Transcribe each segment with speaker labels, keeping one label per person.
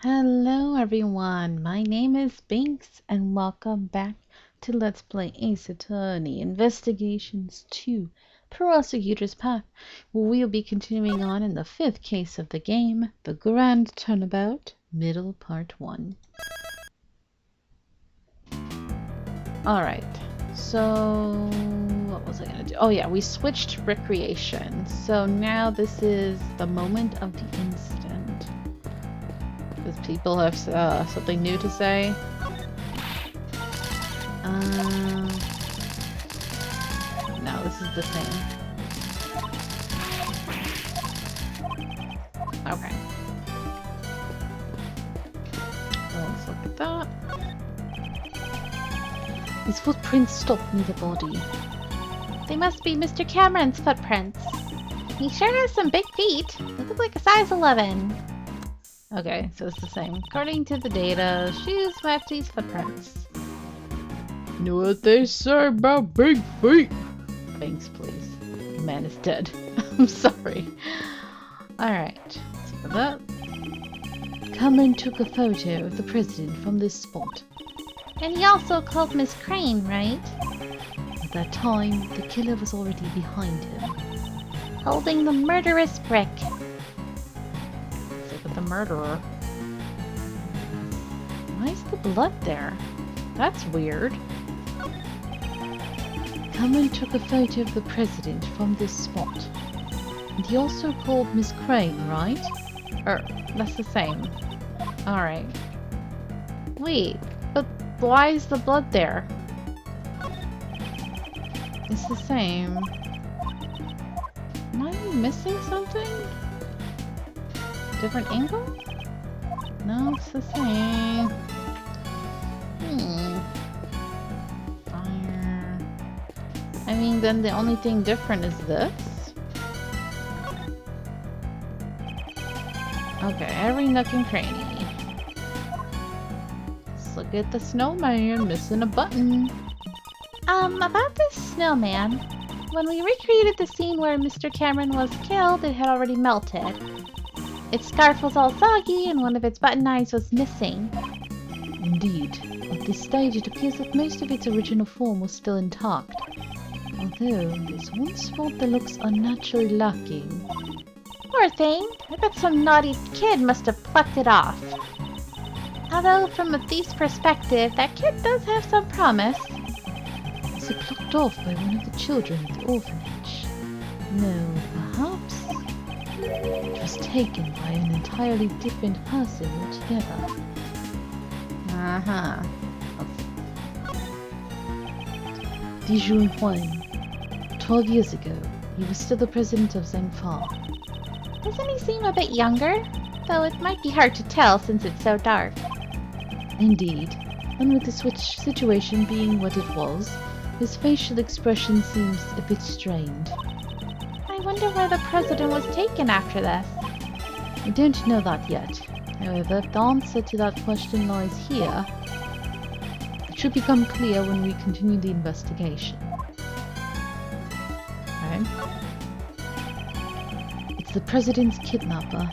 Speaker 1: Hello everyone, my name is Binks and welcome back to Let's Play Ace Attorney Investigations 2 Prosecutor's Path, where we'll be continuing on in the 5th case of the game, the Grand Turnabout, Middle Part 1. Alright, so what was I gonna do? Oh yeah, we switched recreation, so now this is the moment of the incident. Does people have something new to say? No, this is the same. Okay. Well, let's look at that. His footprints stop near the body.
Speaker 2: They must be Mr. Cameron's footprints. He sure has some big feet. They look like a size 11.
Speaker 1: Okay, so it's the same. According to the data, shoes match these footprints. You know what they say about big feet? Thanks, please. The man is dead. I'm sorry. Alright, so for that. Cameron took a photo of the president from this spot.
Speaker 2: And he also called Miss Crane, right?
Speaker 1: At that time, the killer was already behind him.
Speaker 2: Holding the murderous brick.
Speaker 1: Let's look at the murderer. Why is the blood there? That's weird. Cameron took a photo of the president from this spot. And he also called Miss Crane, right? That's the same. Alright. Wait, but why is the blood there? It's the same. Am I missing something? Different angle? No, it's the same. Fire. I mean, then the only thing different is this. Okay, every nook and cranny. Let's look at the snowman missing a button.
Speaker 2: About this snowman. When we recreated the scene where Mr. Cameron was killed, it had already melted. Its scarf was all soggy and one of its button eyes was missing.
Speaker 1: Indeed. At this stage, it appears that most of its original form was still intact. Although, there's one spot that looks unnaturally lacking.
Speaker 2: Poor thing. I bet some naughty kid must have plucked it off. Although, from a thief's perspective, that kid does have some promise.
Speaker 1: Was it plucked off by one of the children at the orphanage? No, perhaps it was taken by an entirely different person altogether. Judge Huang. 12 years ago, he was still the president of Zhangfa.
Speaker 2: Doesn't he seem a bit younger? Though it might be hard to tell since it's so dark.
Speaker 1: Indeed, and with the situation being what it was, his facial expression seems a bit strained.
Speaker 2: I wonder where the president was taken after this.
Speaker 1: We don't know that yet. However, if the answer to that question lies here, it should become clear when we continue the investigation. Okay. It's the president's kidnapper.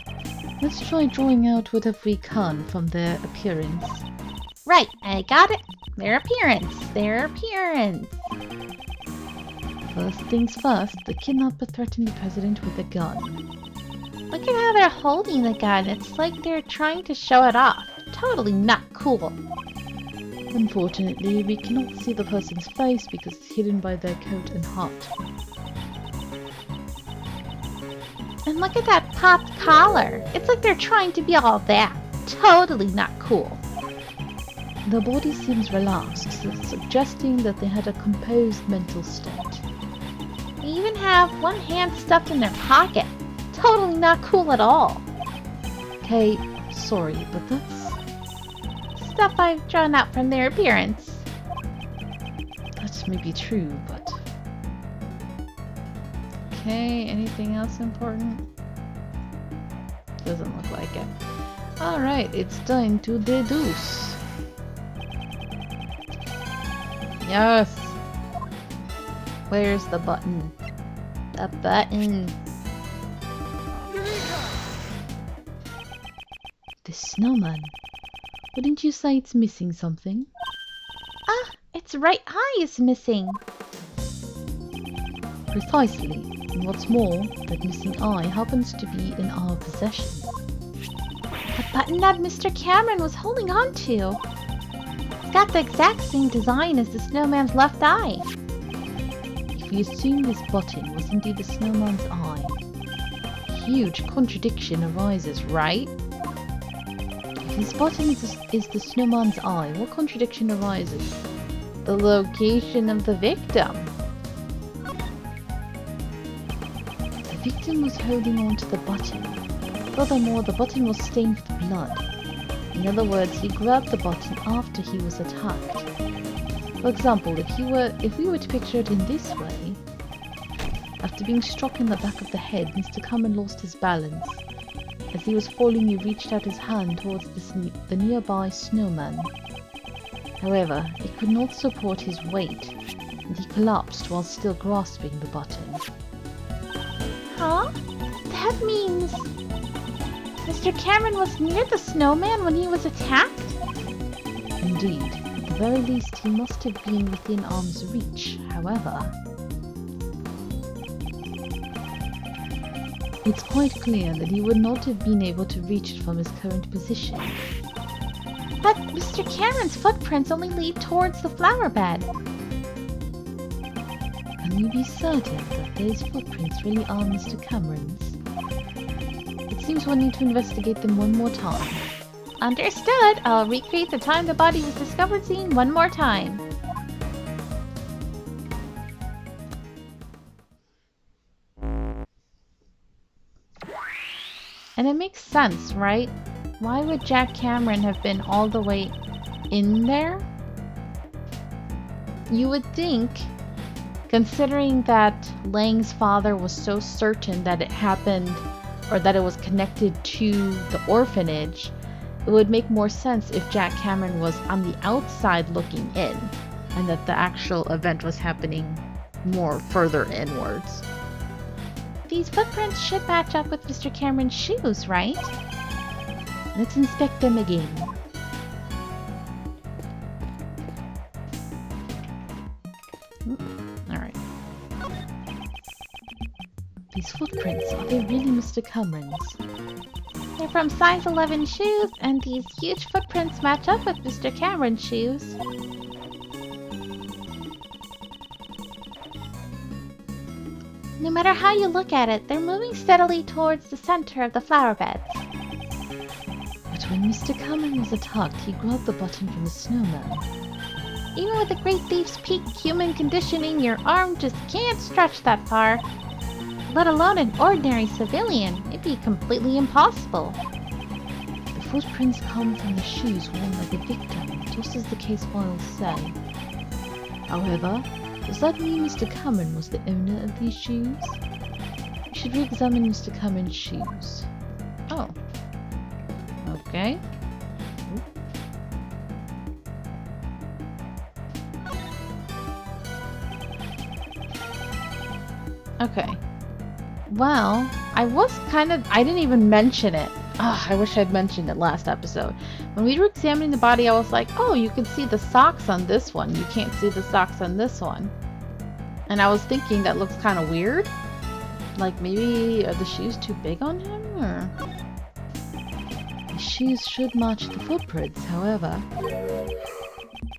Speaker 1: Let's try drawing out whatever we can from their appearance.
Speaker 2: Right, I got it. Their appearance.
Speaker 1: First things first, the kidnapper threatened the president with a gun.
Speaker 2: Look at how they're holding the gun. It's like they're trying to show it off. Totally not cool.
Speaker 1: Unfortunately, we cannot see the person's face because it's hidden by their coat and hat.
Speaker 2: And look at that popped collar. It's like they're trying to be all that. Totally not cool.
Speaker 1: The body seems relaxed, suggesting that they had a composed mental state.
Speaker 2: They even have one hand stuffed in their pocket. Totally not cool at all.
Speaker 1: Okay, sorry, but that's
Speaker 2: stuff I've drawn out from their appearance.
Speaker 1: That may be true, but... Okay, anything else important? Doesn't look like it. Alright, it's time to deduce. Yes! Where's the button? The button. The snowman. Wouldn't you say it's missing something?
Speaker 2: Ah, its right eye is missing.
Speaker 1: Precisely. And what's more, that missing eye happens to be in our possession.
Speaker 2: The button that Mr. Cameron was holding on to. It's got the exact same design as the snowman's left eye.
Speaker 1: If we assume this button was indeed the snowman's eye, huge contradiction arises, right? If this button is the snowman's eye, what contradiction arises?
Speaker 2: The location of the victim.
Speaker 1: The victim was holding on to the button. Furthermore, the button was stained with blood. In other words, he grabbed the button after he was attacked. For example, if we were to picture it in this way, after being struck in the back of the head, Mr. Cameron lost his balance. As he was falling, he reached out his hand towards the nearby snowman. However, it could not support his weight, and he collapsed while still grasping the button.
Speaker 2: Huh? That means Mr. Cameron was near the snowman when he was attacked?
Speaker 1: Indeed. At the very least, he must have been within arm's reach. However, it's quite clear that he would not have been able to reach it from his current position.
Speaker 2: But Mr. Cameron's footprints only lead towards the flower bed.
Speaker 1: Can you be certain that those footprints really are Mr. Cameron's? It seems we'll need to investigate them one more time.
Speaker 2: Understood. I'll recreate the time the body was discovered scene one more time.
Speaker 1: And it makes sense, right? Why would Jack Cameron have been all the way in there? You would think, considering that Lang's father was so certain that it happened, or that it was connected to the orphanage, it would make more sense if Jack Cameron was on the outside looking in, and that the actual event was happening more further inwards.
Speaker 2: These footprints should match up with Mr. Cameron's shoes, right?
Speaker 1: Let's inspect them again. Alright. These footprints, are they really Mr. Cameron's?
Speaker 2: They're from size 11 shoes, and these huge footprints match up with Mr. Cameron's shoes. No matter how you look at it, they're moving steadily towards the center of the flower beds.
Speaker 1: But when Mr. Cameron was attacked, he grabbed the button from the snowman.
Speaker 2: Even with a great thief's peak human conditioning, your arm just can't stretch that far. Let alone an ordinary civilian. It'd be completely impossible.
Speaker 1: The footprints come from the shoes worn by the victim, just as the case files say. However, does that mean Mr. Cameron was the owner of these shoes? We should re-examine Mr. Cameron's shoes. Oh. Okay. Okay. Well, I didn't even mention it. I wish I'd mentioned it last episode. When we were examining the body, I was like, oh, you can see the socks on this one. You can't see the socks on this one. And I was thinking that looks kind of weird. Like, maybe are the shoes too big on him, or? The shoes should match the footprints, however.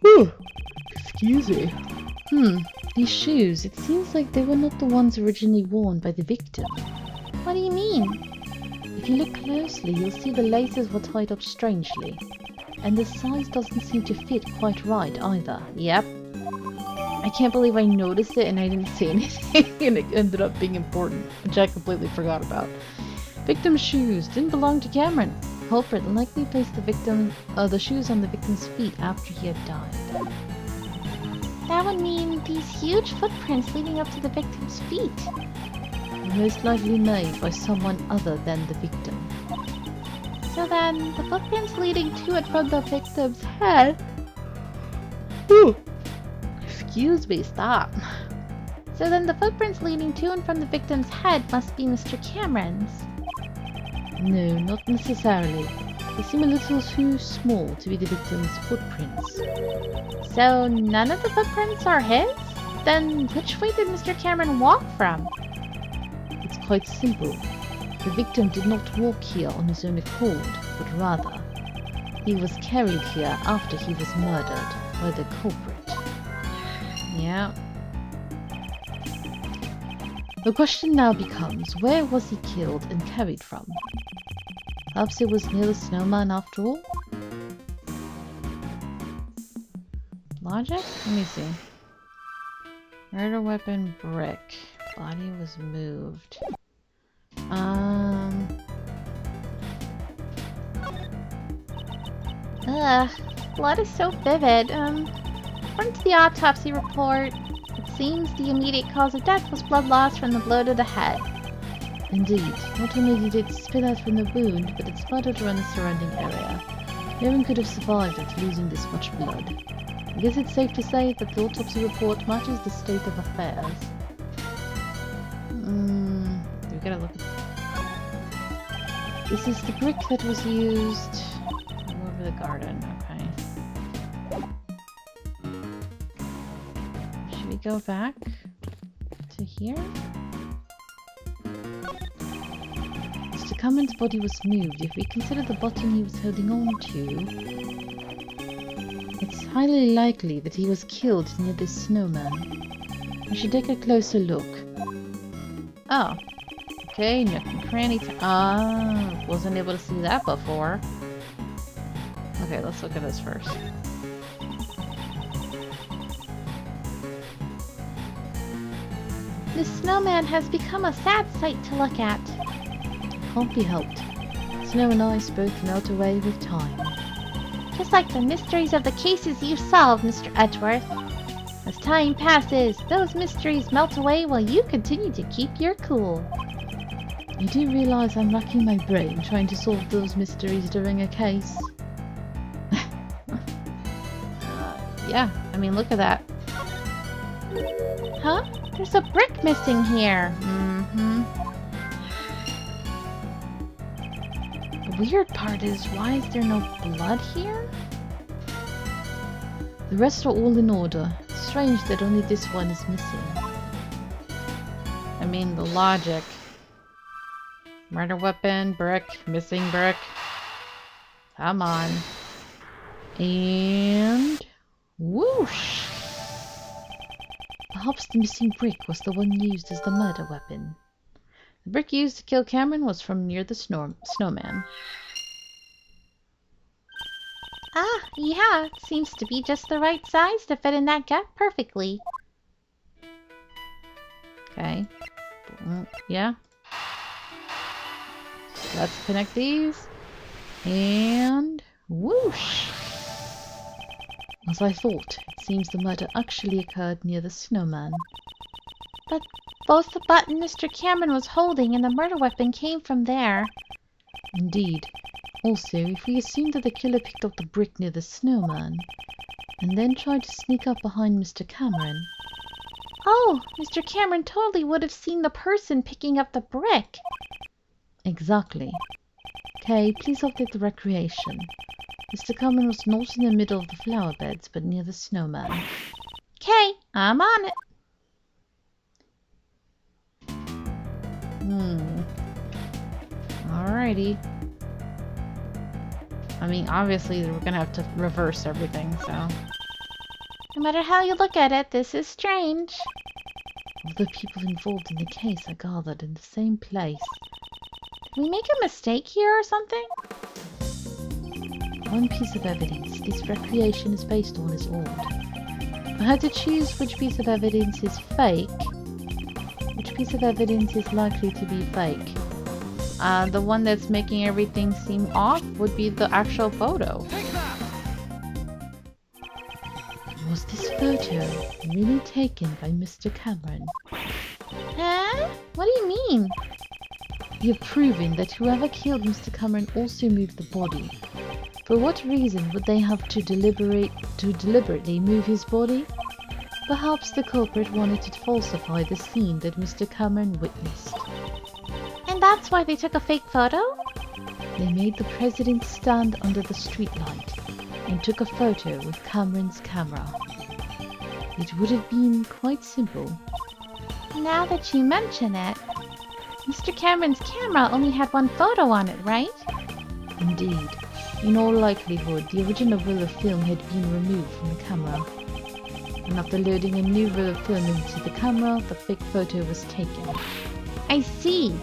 Speaker 1: Whew. Excuse me. These shoes, it seems like they were not the ones originally worn by the victim.
Speaker 2: What do you mean?
Speaker 1: If you look closely, you'll see the laces were tied up strangely. And the size doesn't seem to fit quite right either. Yep. I can't believe I noticed it and I didn't say anything and it ended up being important, which I completely forgot about. Victim's shoes didn't belong to Cameron. Culprit likely placed the shoes on the victim's feet after he had died.
Speaker 2: That would mean these huge footprints leading up to the victim's feet.
Speaker 1: Most likely made by someone other than the victim.
Speaker 2: So then, the footprints leading to and from the victim's head...
Speaker 1: Ooh. Excuse me, stop.
Speaker 2: So then the footprints leading to and from the victim's head must be Mr. Cameron's.
Speaker 1: No, not necessarily. They seem a little too small to be the victim's footprints.
Speaker 2: So none of the footprints are his? Then which way did Mr. Cameron walk from?
Speaker 1: It's quite simple. The victim did not walk here on his own accord, but rather, he was carried here after he was murdered by the culprit.
Speaker 2: Yeah.
Speaker 1: The question now becomes, where was he killed and carried from? Perhaps it was near the snowman after all?
Speaker 2: Logic?
Speaker 1: Let me see. Murder weapon, brick. Body was moved.
Speaker 2: Ugh. Blood is so vivid. According to the autopsy report, it seems the immediate cause of death was blood loss from the blow to the head.
Speaker 1: Indeed, not only did it spill out from the wound, but it splattered around the surrounding area. No one could have survived after losing this much blood. I guess it's safe to say that the autopsy report matches the state of affairs. We gotta look at... This is the brick that was used over the garden, okay. Should we go back to here? Mr. Cameron's body was moved. If we consider the button he was holding on to, it's highly likely that he was killed near this snowman. We should take a closer look.
Speaker 2: Oh. Okay, nook and cranny. Wasn't able to see that before.
Speaker 1: Okay, let's look at this first.
Speaker 2: The snowman has become a sad sight to look at.
Speaker 1: Can't be helped. Snow and ice both melt away with time.
Speaker 2: Just like the mysteries of the cases you solve, Mr. Edgeworth. As time passes, those mysteries melt away while you continue to keep your cool.
Speaker 1: You do realize I'm racking my brain trying to solve those mysteries during a case?
Speaker 2: Yeah, I mean, look at that. Huh? There's a brick missing here.
Speaker 1: The weird part is, why is there no blood here? The rest are all in order. It's strange that only this one is missing.
Speaker 2: I mean, the logic. Murder weapon, brick, missing brick. Come on.
Speaker 1: And... whoosh! Perhaps the missing brick was the one used as the murder weapon. The brick used to kill Cameron was from near the snowman.
Speaker 2: Ah, yeah, it seems to be just the right size to fit in that gap perfectly.
Speaker 1: Okay. Yeah. Let's connect these. And whoosh! As I thought, it seems the murder actually occurred near the snowman.
Speaker 2: But both the button Mr. Cameron was holding and the murder weapon came from there.
Speaker 1: Indeed. Also, if we assume that the killer picked up the brick near the snowman, and then tried to sneak up behind Mr. Cameron...
Speaker 2: Oh, Mr. Cameron totally would have seen the person picking up the brick.
Speaker 1: Exactly. Kay, please update the recreation. Mr. Cameron was not in the middle of the flower beds, but near the snowman.
Speaker 2: Kay, I'm on it.
Speaker 1: Alrighty. I mean, obviously we're gonna have to reverse everything, so...
Speaker 2: No matter how you look at it, this is strange.
Speaker 1: All the people involved in the case are gathered in the same place.
Speaker 2: Did we make a mistake here or something?
Speaker 1: One piece of evidence this recreation is based on is odd. I had to choose which piece of evidence is fake, which piece of evidence is likely to be fake.
Speaker 2: The one that's making everything seem off would be the actual photo.
Speaker 1: Was this photo really taken by Mr. Cameron?
Speaker 2: Huh? What do you mean?
Speaker 1: We have proven that whoever killed Mr. Cameron also moved the body. For what reason would they have to deliberately move his body? Perhaps the culprit wanted to falsify the scene that Mr. Cameron witnessed.
Speaker 2: And that's why they took a fake photo?
Speaker 1: They made the president stand under the streetlight and took a photo with Cameron's camera. It would have been quite simple.
Speaker 2: Now that you mention it, Mr. Cameron's camera only had one photo on it, right?
Speaker 1: Indeed. In all likelihood, the original roll of film had been removed from the camera. And after loading a new roll of film into the camera, the fake photo was taken.
Speaker 2: I see.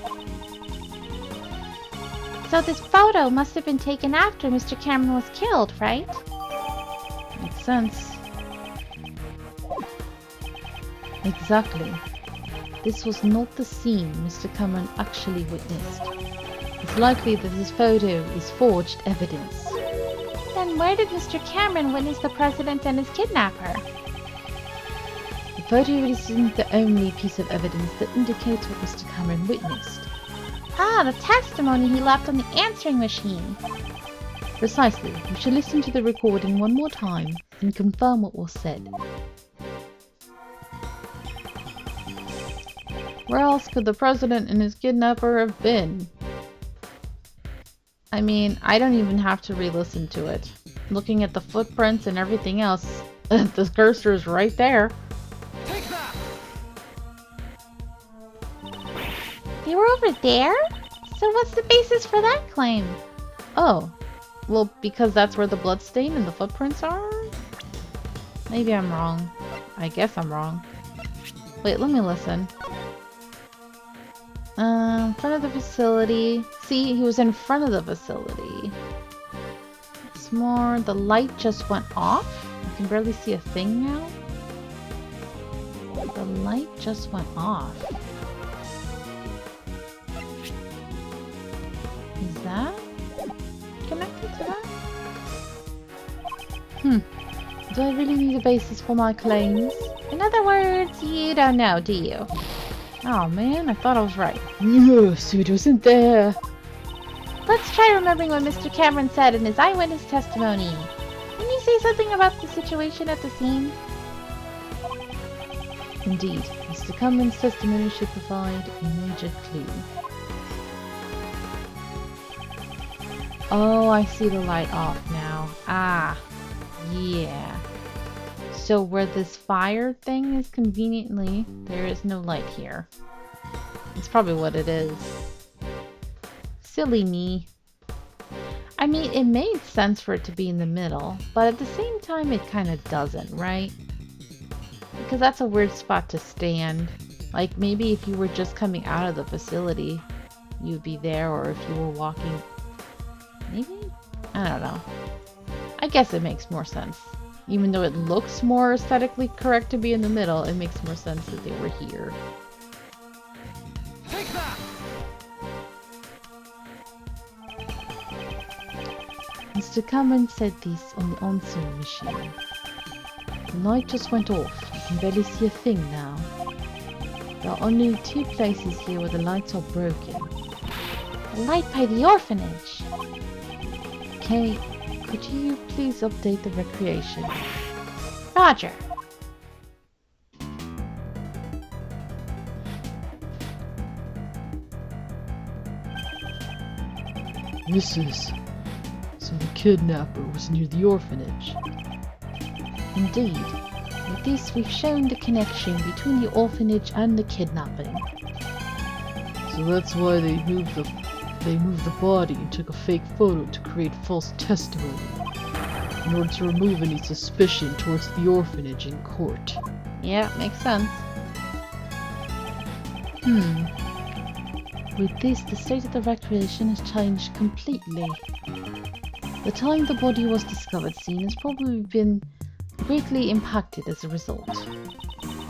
Speaker 2: So this photo must have been taken after Mr. Cameron was killed, right?
Speaker 1: Makes sense. Exactly. This was not the scene Mr. Cameron actually witnessed. It's likely that this photo is forged evidence.
Speaker 2: Then where did Mr. Cameron witness the president and his kidnapper?
Speaker 1: The photo isn't the only piece of evidence that indicates what Mr. Cameron witnessed.
Speaker 2: Ah, the testimony he left on the answering machine.
Speaker 1: Precisely. We should listen to the recording one more time and confirm what was said. Where else could the president and his kidnapper have been? I mean, I don't even have to re-listen to it. Looking at the footprints and everything else, the cursor is right there.
Speaker 2: They were over there? So what's the basis for that claim?
Speaker 1: Oh, well, because that's where the bloodstain and the footprints are? Maybe I'm wrong. I guess I'm wrong. Wait, let me listen. In front of the facility. See, he was in front of the facility. It's more, the light just went off. I can barely see a thing now. The light just went off. Is that connected to that? Do I really need a basis for my claims?
Speaker 2: In other words, you don't know, do you?
Speaker 1: Oh man, I thought I was right. Yes, it wasn't there.
Speaker 2: Let's try remembering what Mr. Cameron said in his eyewitness testimony. Can you say something about the situation at the scene?
Speaker 1: Indeed, Mr. Cameron's testimony should provide a major clue. Oh, I see the light off now. Ah, yeah. So where this fire thing is conveniently, there is no light here. That's probably what it is. Silly me. I mean, it made sense for it to be in the middle, but at the same time it kind of doesn't, right? Because that's a weird spot to stand. Like maybe if you were just coming out of the facility, you'd be there, or if you were walking... Maybe? I don't know. I guess it makes more sense. Even though it looks more aesthetically correct to be in the middle, it makes more sense that they were here.
Speaker 3: Take that!
Speaker 1: Mr. Cameron said this on the answering machine. The light just went off. You can barely see a thing now. There are only 2 places here where the lights are broken.
Speaker 2: The light by the orphanage.
Speaker 1: Okay, could you please update the recreation?
Speaker 2: Roger.
Speaker 1: So the kidnapper was near the orphanage. Indeed. With this, we've shown the connection between the orphanage and the kidnapping. So that's why they moved the body and took a fake photo to create false testimony, in order to remove any suspicion towards the orphanage in court. Yeah, makes sense. With this, the state of the recreation has changed completely. The time the body was discovered scene has probably been greatly impacted as a result.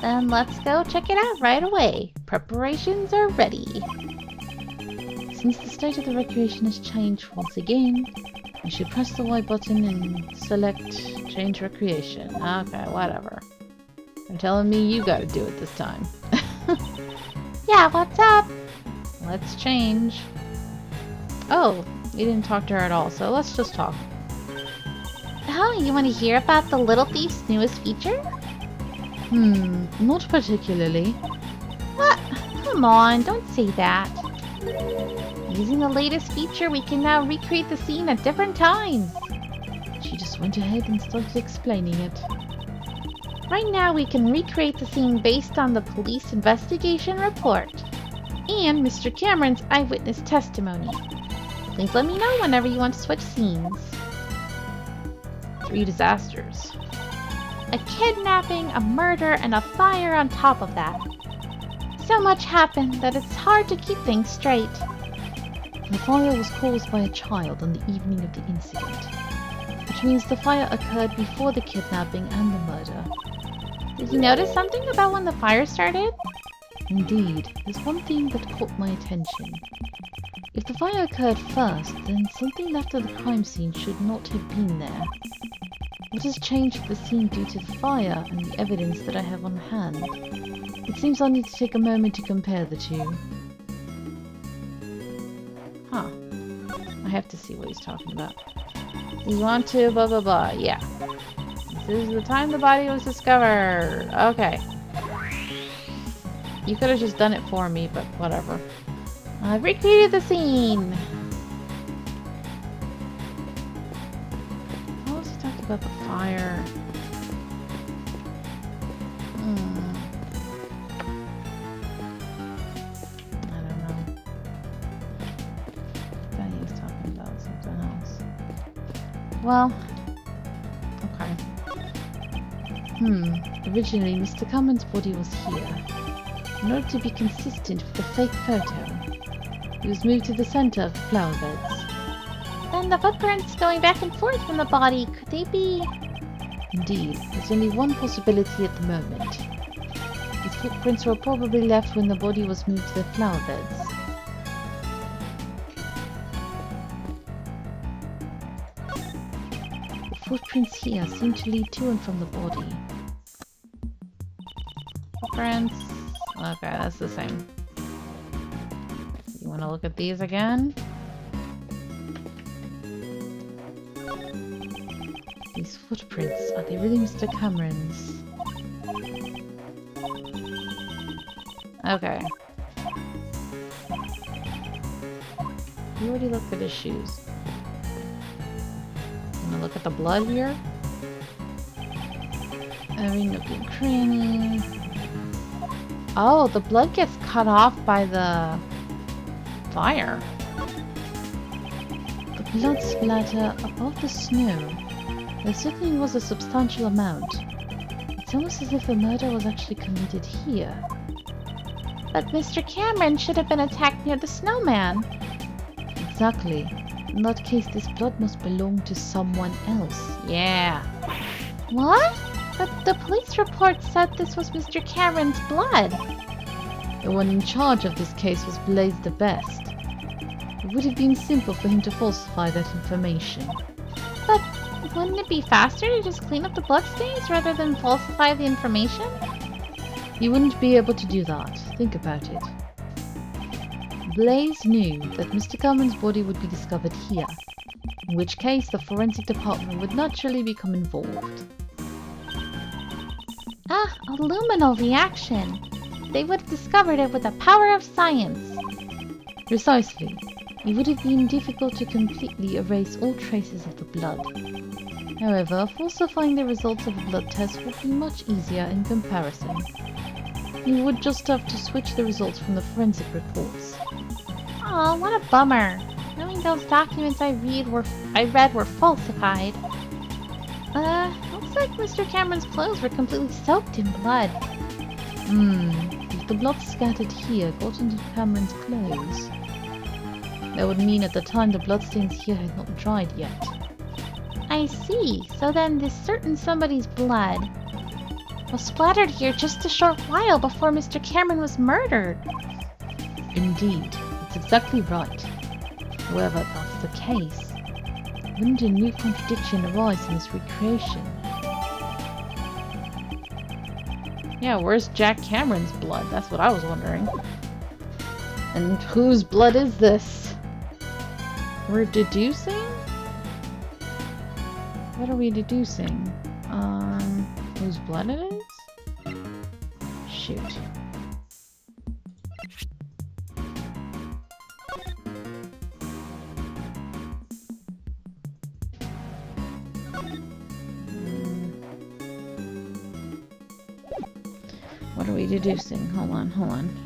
Speaker 2: Then let's go check it out right away. Preparations are ready.
Speaker 1: Since the state of the recreation has changed once again, you should press the Y button and select Change Recreation. Okay, whatever. You're telling me you gotta do it this time.
Speaker 2: Yeah, what's up?
Speaker 1: Let's change. Oh, we didn't talk to her at all, so let's just talk.
Speaker 2: Oh, you want to hear about the Little Thief's newest feature?
Speaker 1: Not particularly.
Speaker 2: What? Come on, don't say that. Using the latest feature, we can now recreate the scene at different times.
Speaker 1: She just went ahead and started explaining it.
Speaker 2: Right now, we can recreate the scene based on the police investigation report and Mr. Cameron's eyewitness testimony. Please let me know whenever you want to switch scenes.
Speaker 1: 3 disasters.
Speaker 2: A kidnapping, a murder, and a fire on top of that. So much happened that it's hard to keep things straight.
Speaker 1: The fire was caused by a child on the evening of the incident, which means the fire occurred before the kidnapping and the murder.
Speaker 2: Did you notice something about when the fire started?
Speaker 1: Indeed, there's one thing that caught my attention. If the fire occurred first, then something left of the crime scene should not have been there. What has changed the scene due to the fire and the evidence that I have on hand? It seems I'll need to take a moment to compare the two. Huh. I have to see what he's talking about. You want to blah blah blah, yeah. This is the time the body was discovered. Okay. You could have just done it for me, but whatever.
Speaker 2: I've recreated the scene.
Speaker 1: What was he talking about the fire? I don't know. I thought he was talking about something else. Well, okay. Originally, Mr. Cameron's body was here. In order to be consistent with the fake photo, he was moved to the center of the flower beds.
Speaker 2: Then the footprints going back and forth from the body, could they be...
Speaker 1: Indeed, there's only one possibility at the moment. These footprints were probably left when the body was moved to the flower beds. The footprints here seem to lead to and from the body. Footprints... Okay, that's the same. You want to look at these again? These footprints, are they really Mr. Cameron's? Okay. You already looked at his shoes. Wanna look at the blood here? Every nook and cranny. Oh, the blood gets cut off by the fire. The blood splatter above the snow. There certainly was a substantial amount. It's almost as if the murder was actually committed here.
Speaker 2: But Mr. Cameron should have been attacked near the snowman.
Speaker 1: Exactly. In that case, this blood must belong to someone else. Yeah.
Speaker 2: What? But the police report said this was Mr. Cameron's blood.
Speaker 1: The one in charge of this case was Blaze the Best. It would have been simple for him to falsify that information.
Speaker 2: But wouldn't it be faster to just clean up the bloodstains rather than falsify the information?
Speaker 1: You wouldn't be able to do that. Think about it. Blaze knew that Mr. Cameron's body would be discovered here, in which case the forensic department would naturally become involved.
Speaker 2: Ah, a luminal reaction. They would have discovered it with the power of science.
Speaker 1: Precisely. It would have been difficult to completely erase all traces of the blood. However, falsifying the results of a blood test would be much easier in comparison. You would just have to switch the results from the forensic reports.
Speaker 2: Aw, what a bummer. Knowing those documents I read were falsified. Looks like Mr. Cameron's clothes were completely soaked in blood.
Speaker 1: If the blood scattered here got into Cameron's clothes, that would mean at the time the bloodstains here had not dried yet.
Speaker 2: I see. So then this certain somebody's blood was splattered here just a short while before Mr. Cameron was murdered.
Speaker 1: Indeed, that's exactly right. However, if that's the case, wouldn't a new contradiction arise in this recreation? Yeah, where's Jack Cameron's blood? That's what I was wondering. And whose blood is this? We're deducing? What are we deducing? Whose blood it is? Shoot. What are we deducing? Hold on, hold on.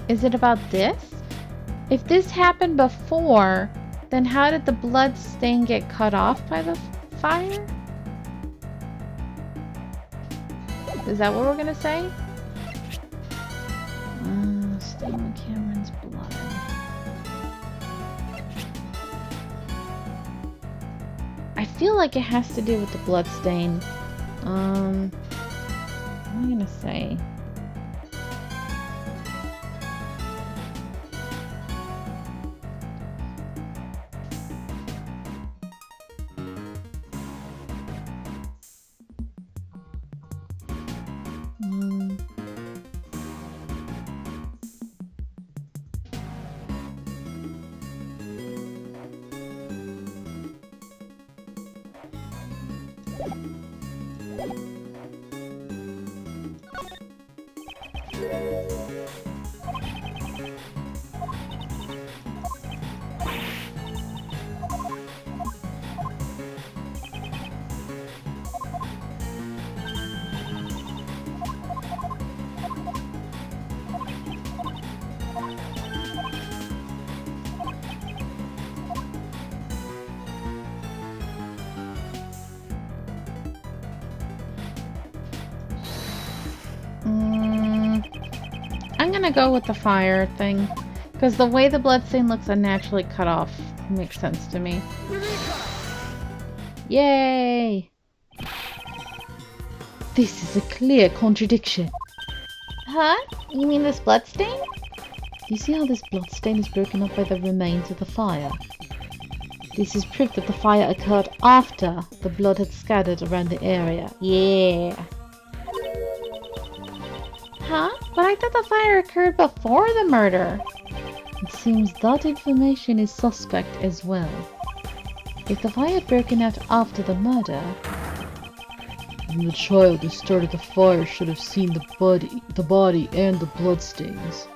Speaker 2: Is it about this? If this happened before, then how did the blood stain get cut off by the fire? Is that what we're gonna say? Stain on Cameron's blood. I feel like it has to do with the blood stain. What am I gonna say? I'm gonna go with the fire thing, because the way the bloodstain looks unnaturally cut off makes sense to me. Yay!
Speaker 1: This is a clear contradiction.
Speaker 2: Huh? You mean this bloodstain?
Speaker 1: You see how this bloodstain is broken up by the remains of the fire? This is proof that the fire occurred after the blood had scattered around the area. Yeah.
Speaker 2: Huh? But I thought the fire occurred before the murder.
Speaker 1: It seems that information is suspect as well. If the fire had broken out after the murder, then the child who started the fire should have seen the body and the bloodstains.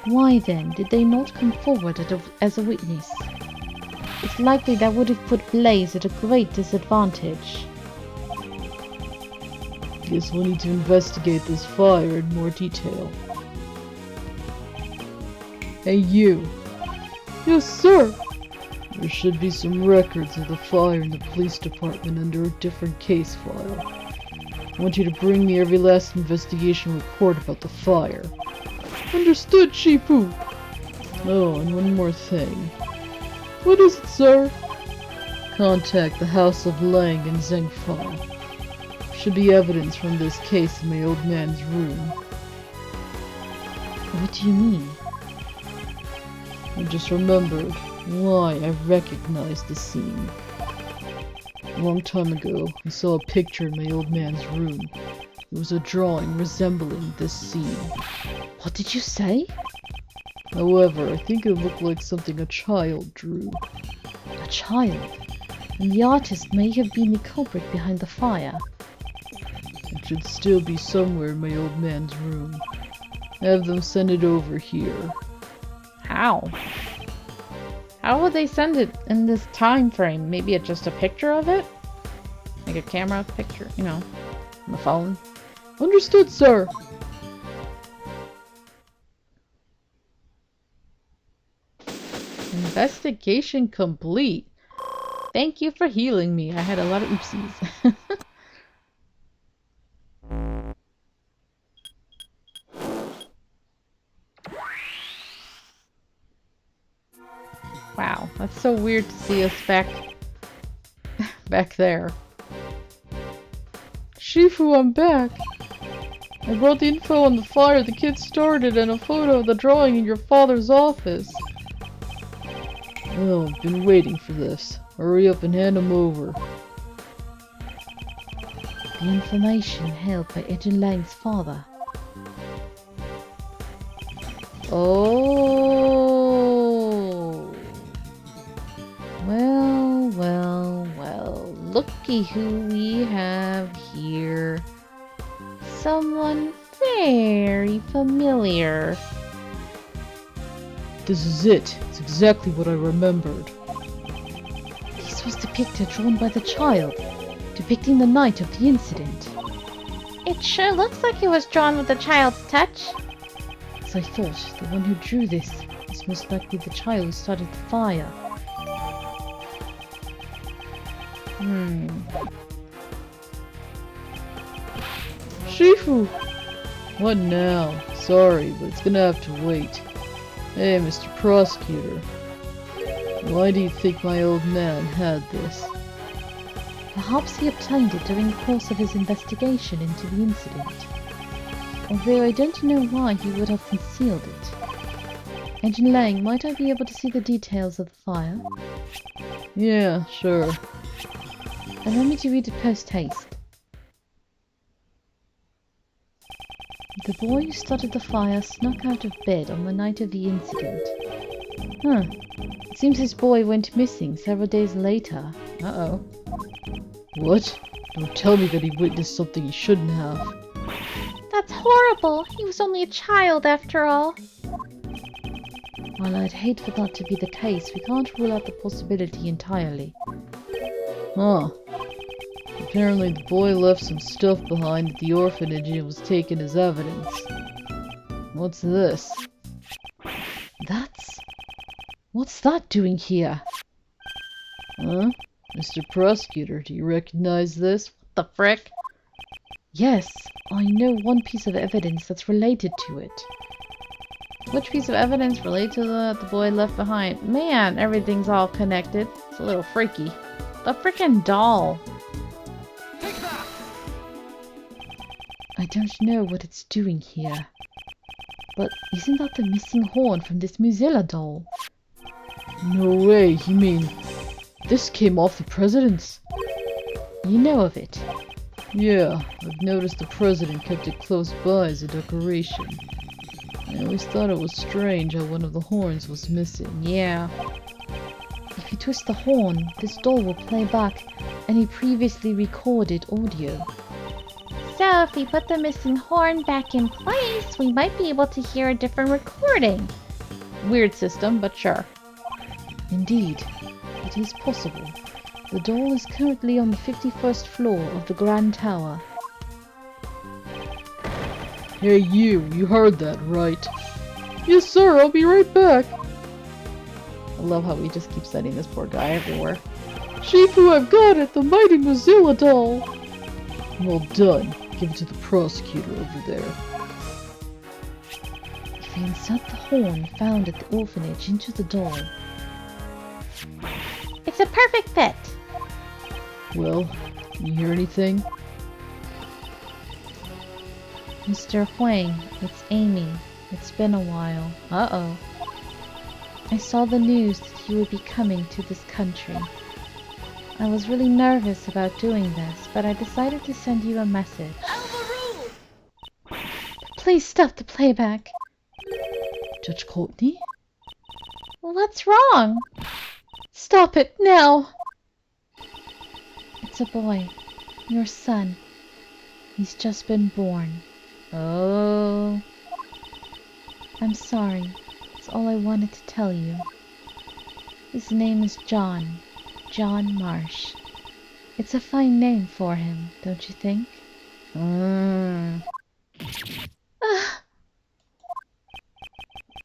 Speaker 1: Why then did they not come forward as a witness? It's likely that would have put Blaze at a great disadvantage. Guess we'll need to investigate this fire in more detail. Hey you! Yes, sir! There should be some records of the fire in the police department under a different case file. I want you to bring me every last investigation report about the fire. Understood, Shifu! Oh, and one more thing. What is it, sir? Contact the House of Lang and Zhengfang. Should be evidence from this case in my old man's room. What do you mean? I just remembered why I recognized the scene. A long time ago, I saw a picture in my old man's room. It was a drawing resembling this scene. What did you say? However, I think it looked like something a child drew. A child? And the artist may have been the culprit behind the fire. It should still be somewhere in my old man's room. Have them send it over here.
Speaker 2: How? How would they send it in this time frame? Maybe it's just a picture of it? Like a camera picture, you know, on the phone?
Speaker 1: Understood, sir! Investigation complete. Thank you for healing me. I had a lot of oopsies. Wow, that's so weird to see us back there. Shifu, I'm back. I brought the info on the fire the kids started and a photo of the drawing in your father's office. Oh, I've been waiting for this. Hurry up and hand them over. The information held by Agent Lang's father. Oh. Well, well, well. Looky who we have here. Someone very familiar.
Speaker 3: This is it. It's exactly what I remembered.
Speaker 1: This was the picture drawn by the child, depicting the night of the incident.
Speaker 2: It sure looks like it was drawn with a child's touch.
Speaker 1: As I thought, the one who drew this is most likely the child who started the fire.
Speaker 3: Shifu! What now? Sorry, but it's gonna have to wait. Hey, Mr. Prosecutor. Why do you think my old man had this?
Speaker 1: Perhaps he obtained it during the course of his investigation into the incident. Although I don't know why he would have concealed it. Agent Lang, might I be able to see the details of the fire?
Speaker 3: Yeah, sure.
Speaker 1: Allow me to read it post-haste. The boy who started the fire snuck out of bed on the night of the incident. Huh. It seems this boy went missing several days later. Uh-oh.
Speaker 3: What? Don't tell me that he witnessed something he shouldn't have.
Speaker 2: That's horrible. He was only a child after all.
Speaker 1: While I'd hate for that to be the case, we can't rule out the possibility entirely.
Speaker 3: Huh. Apparently the boy left some stuff behind at the orphanage and it was taken as evidence. What's this?
Speaker 1: What's that doing here?
Speaker 3: Huh? Mr. Prosecutor, do you recognize this?
Speaker 1: What the frick? Yes, I know one piece of evidence that's related to it. Which piece of evidence related to the boy left behind? Man, everything's all connected. It's a little freaky. The frickin' doll. I don't know what it's doing here. But isn't that the missing horn from this Mozilla doll?
Speaker 3: No way, you mean this came off the president's?
Speaker 1: You know of it.
Speaker 3: Yeah, I've noticed the president kept it close by as a decoration. I always thought it was strange how one of the horns was missing.
Speaker 1: Yeah. If you twist the horn, this doll will play back any previously recorded audio.
Speaker 2: So if we put the missing horn back in place, we might be able to hear a different recording.
Speaker 1: Weird system, but sure. Indeed, it is possible. The doll is currently on the 51st floor of the Grand Tower.
Speaker 3: Hey you heard that, right? Yes sir, I'll be right back.
Speaker 1: I love how we just keep sending this poor guy everywhere.
Speaker 3: Shifu, I've got it! The mighty Mozilla doll! Well done. Give it to the prosecutor over there.
Speaker 1: If we insert the horn found at the orphanage into the doll...
Speaker 2: It's a perfect fit.
Speaker 3: Well, you hear anything?
Speaker 1: Mr. Huang, it's Amy. It's been a while. Uh-oh. I saw the news that you would be coming to this country. I was really nervous about doing this, but I decided to send you a message. Please stop the playback.
Speaker 3: Judge Courtney?
Speaker 2: What's wrong?
Speaker 1: Stop it, now! It's a boy. Your son. He's just been born. Oh. I'm sorry. That's all I wanted to tell you. His name is John. John Marsh. It's a fine name for him, don't you think?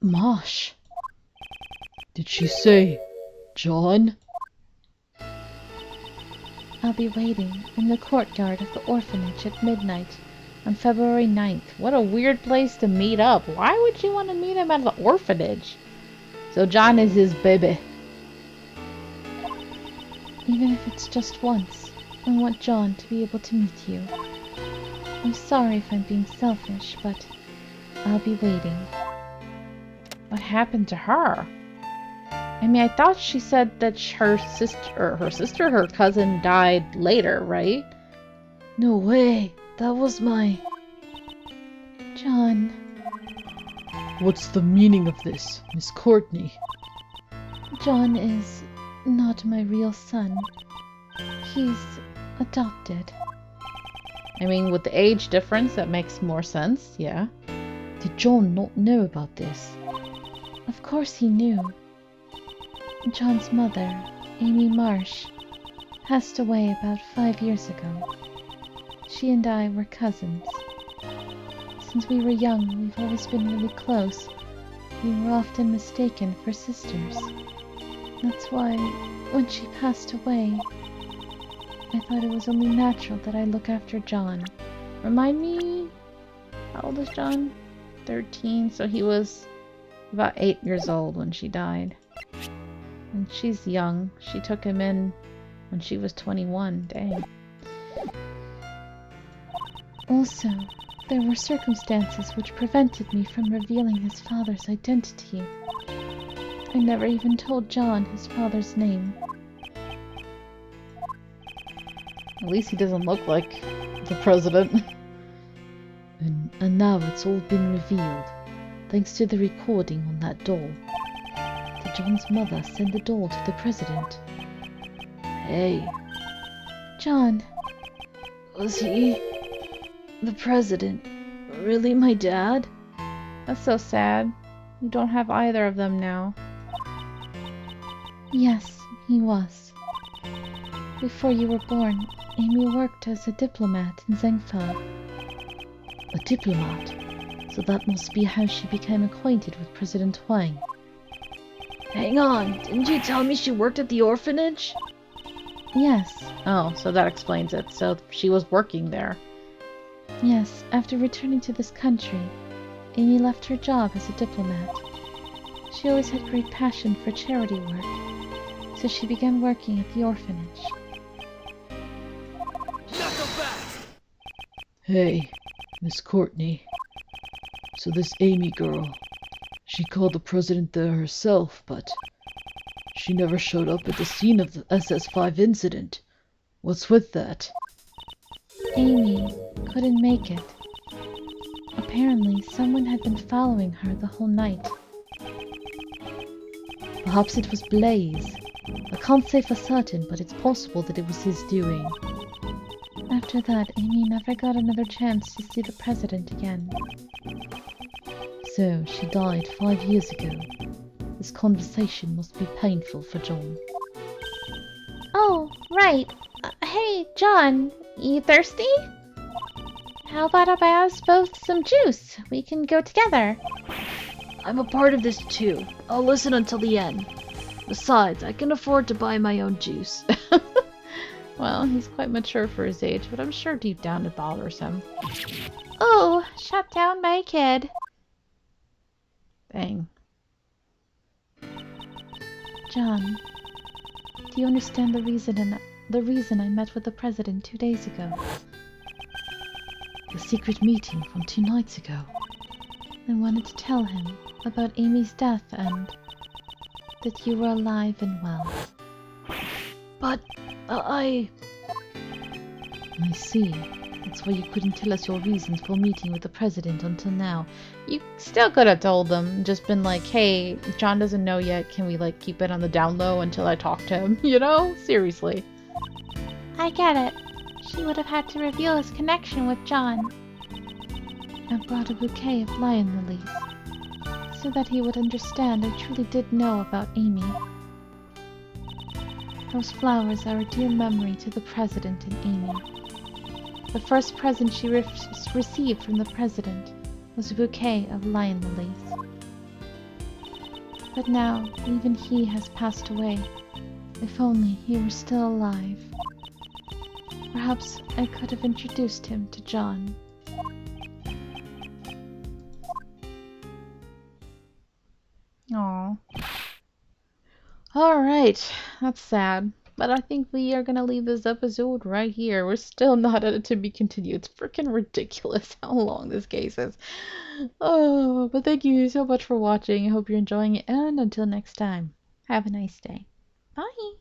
Speaker 1: Marsh.
Speaker 3: Did she say John?
Speaker 1: I'll be waiting in the courtyard of the orphanage at midnight on February 9th.
Speaker 2: What a weird place to meet up. Why would you want to meet him at the orphanage? So John is his baby.
Speaker 1: Even if it's just once, I want John to be able to meet you. I'm sorry if I'm being selfish, but I'll be waiting.
Speaker 2: What happened to her? I mean, I thought she said that her cousin died later, right?
Speaker 1: No way. That was my... John.
Speaker 3: What's the meaning of this, Miss Courtney?
Speaker 2: John is not my real son. He's adopted.
Speaker 1: I mean, with the age difference, that makes more sense, yeah.
Speaker 3: Did John not know about this?
Speaker 2: Of course he knew. John's mother, Amy Marsh, passed away about 5 years ago. She and I were cousins. Since we were young, we've always been really close. We were often mistaken for sisters. That's why, when she passed away, I thought it was only natural that I look after John.
Speaker 1: Remind me, how old is John? 13, so he was about 8 years old when she died. And she's young. She took him in when she was 21. Dang.
Speaker 2: Also, there were circumstances which prevented me from revealing his father's identity. I never even told John his father's name.
Speaker 1: At least he doesn't look like the president.
Speaker 3: And now it's all been revealed, thanks to the recording on that doll. Did John's mother send the doll to the president? Hey,
Speaker 2: John,
Speaker 3: was he, the president, really my dad?
Speaker 1: That's so sad. You don't have either of them now.
Speaker 2: yes, he was. Before you were born, Amy worked as a diplomat in Zengfa.
Speaker 3: A diplomat? So that must be how she became acquainted with President Huang. Hang on, didn't you tell me she worked at the orphanage?
Speaker 2: Yes,
Speaker 1: Oh, so that explains it. So she was working there.
Speaker 2: yes, after returning to this country, Amy left her job as a diplomat. She always had great passion for charity work, so she began working at the orphanage.
Speaker 3: Hey, Miss Courtney. So this Amy girl, she called the president there herself, but she never showed up at the scene of the SS5 incident. What's with that?
Speaker 2: Amy couldn't make it. Apparently, someone had been following her the whole night.
Speaker 3: Perhaps it was Blaze. I can't say for certain, but it's possible that it was his doing.
Speaker 2: After that, Amy never got another chance to see the president again.
Speaker 3: So, she died 5 years ago. This conversation must be painful for John.
Speaker 2: Oh, right. Hey, John, you thirsty? How about I buy us both some juice? We can go together.
Speaker 3: I'm a part of this too. I'll listen until the end. Besides, I can afford to buy my own juice.
Speaker 1: Well, he's quite mature for his age, but I'm sure deep down it bothers him.
Speaker 2: Oh, shut down my kid.
Speaker 1: Dang.
Speaker 2: John, do you understand the reason I met with the president 2 days ago?
Speaker 3: The secret meeting from 2 nights ago.
Speaker 2: I wanted to tell him about Amy's death and that you were alive and well.
Speaker 3: But I see. That's why you couldn't tell us your reasons for meeting with the president until now.
Speaker 1: You still could have told them, just been like, hey, John doesn't know yet, can we like keep it on the down low until I talk to him? You know? Seriously.
Speaker 2: I get it. She would have had to reveal his connection with John. I brought a bouquet of lion lilies, so that he would understand I truly did know about Amy. Those flowers are a dear memory to the president and Amy. The first present she received from the president was a bouquet of lion lilies. But now, even he has passed away. If only he were still alive. Perhaps I could have introduced him to John.
Speaker 1: Aww. Alright, that's sad. But I think we are gonna leave this episode right here. We're still not at it to be continued. It's freaking ridiculous how long this case is. Oh, but thank you so much for watching. I hope you're enjoying it, and until next time, have a nice day. Bye!